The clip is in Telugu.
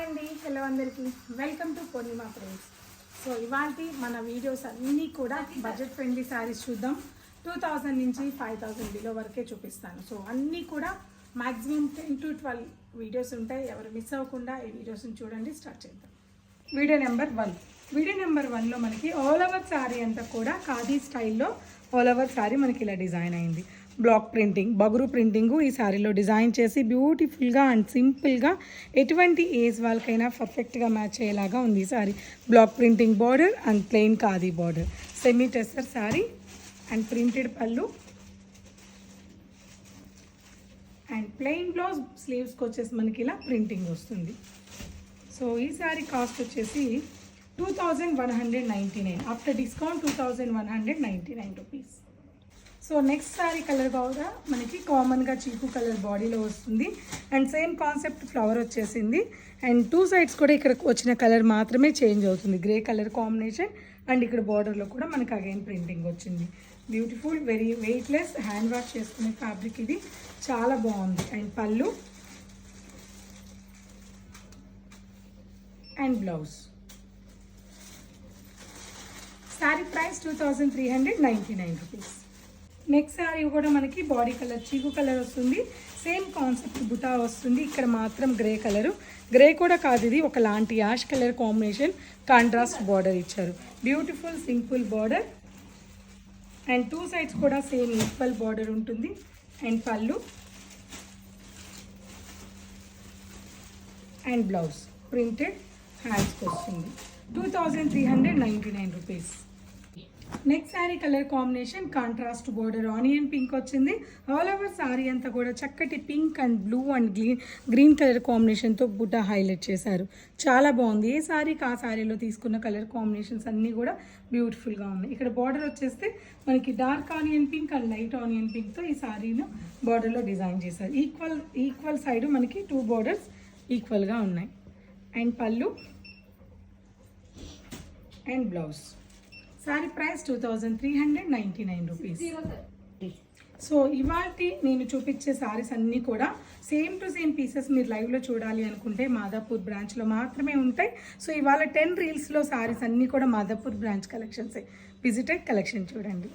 అండి, హలో అందరికీ, welcome to Purnima friends. So ఇవాళ మన వీడియోస్ అన్నీ కూడా బడ్జెట్ ఫ్రెండ్లీ శారీస్ చూద్దాం. 2000 నుంచి 5000 బిలో వరకే చూపిస్తాను. సో అన్నీ కూడా మ్యాక్సిమం 10 to 12 వీడియోస్ ఉంటాయి. ఎవరు మిస్ అవ్వకుండా ఈ వీడియోస్ని చూడండి. స్టార్ట్ చేద్దాం. వీడియో నెంబర్ 1లో మనకి ఆల్ ఓవర్ శారీ అంతా కూడా ఖాదీ స్టైల్లో ఆల్ ఓవర్ శారీ మనకి ఇలా డిజైన్ అయింది. బ్లాక్ ప్రింటింగ్, బగురు ప్రింటింగు ఈ శారీలో డిజైన్ చేసి బ్యూటిఫుల్గా అండ్ సింపుల్గా ఎటువంటి ఏజ్ వాళ్ళకైనా పర్ఫెక్ట్గా మ్యాచ్ అయ్యేలాగా ఉంది ఈ sari. Block printing border and plain khadi border, semi tussar sari and printed పళ్ళు అండ్ ప్లెయిన్ బ్లౌజ్. స్లీవ్స్కి వచ్చేసి మనకి ఇలా ప్రింటింగ్ వస్తుంది. సో ఈ శారీ కాస్ట్ వచ్చేసి 2199. After discount 2199 rupees. So next sari colour కూడా మనకి కామన్గా చీకు కలర్ బాడీలో వస్తుంది అండ్ సేమ్ కాన్సెప్ట్ ఫ్లవర్ వచ్చేసింది అండ్ టూ సైడ్స్ కూడా ఇక్కడ వచ్చిన కలర్ మాత్రమే చేంజ్ అవుతుంది. గ్రే కలర్ కాంబినేషన్ అండ్ ఇక్కడ బార్డర్లో కూడా మనకి అగైన్ ప్రింటింగ్ వచ్చింది. Beautiful, very weightless, hand wash చేసుకునే ఫ్యాబ్రిక్ ఇది, చాలా బాగుంది. And pallu and blouse. Sari price 2399 rupees. Next sari కూడా మనకి బాడీ కలర్ చీకు కలర్ వస్తుంది. సేమ్ కాన్సెప్ట్ బుటా వస్తుంది. ఇక్కడ మాత్రం గ్రే కలరు, గ్రే కూడా కాదు, ఇది ఒకలాంటి ash colour combination, contrast border ఇచ్చారు. Beautiful simple border and two sides కూడా సేమ్ ఈక్వల్ బార్డర్ ఉంటుంది. And pallu and blouse printed హ్యాండ్స్కి వస్తుంది. 2399 rupees. Next sari colour combination contrast border onion pink వచ్చింది. ఆల్ ఓవర్ శారీ అంతా కూడా చక్కటి pink and blue and green colour కాంబినేషన్తో బుట్ట హైలైట్ చేశారు. చాలా బాగుంది. ఏ శారీకి ఆ శారీలో తీసుకున్న కలర్ కాంబినేషన్స్ అన్నీ కూడా బ్యూటిఫుల్గా ఉన్నాయి. ఇక్కడ బార్డర్ వచ్చేస్తే మనకి dark onion pink and light onion పింక్తో ఈ శారీను బార్డర్లో డిజైన్ చేశారు. ఈక్వల్ సైడ్ మనకి టూ బార్డర్స్ ఈక్వల్గా ఉన్నాయి. And pallu and blouse. Sari price 2399 rupees. So ఇవాళ నేను చూపించే శారీస్ అన్నీ కూడా సేమ్ టు సేమ్ పీసెస్ మీరు లైవ్లో చూడాలి అనుకుంటే మాదాపూర్ బ్రాంచ్లో మాత్రమే ఉంటాయి. సో ఇవాళ 10 రీల్స్లో శారీస్ అన్నీ కూడా మాదాపూర్ బ్రాంచ్ కలెక్షన్సే. విజిటెడ్ కలెక్షన్ చూడండి.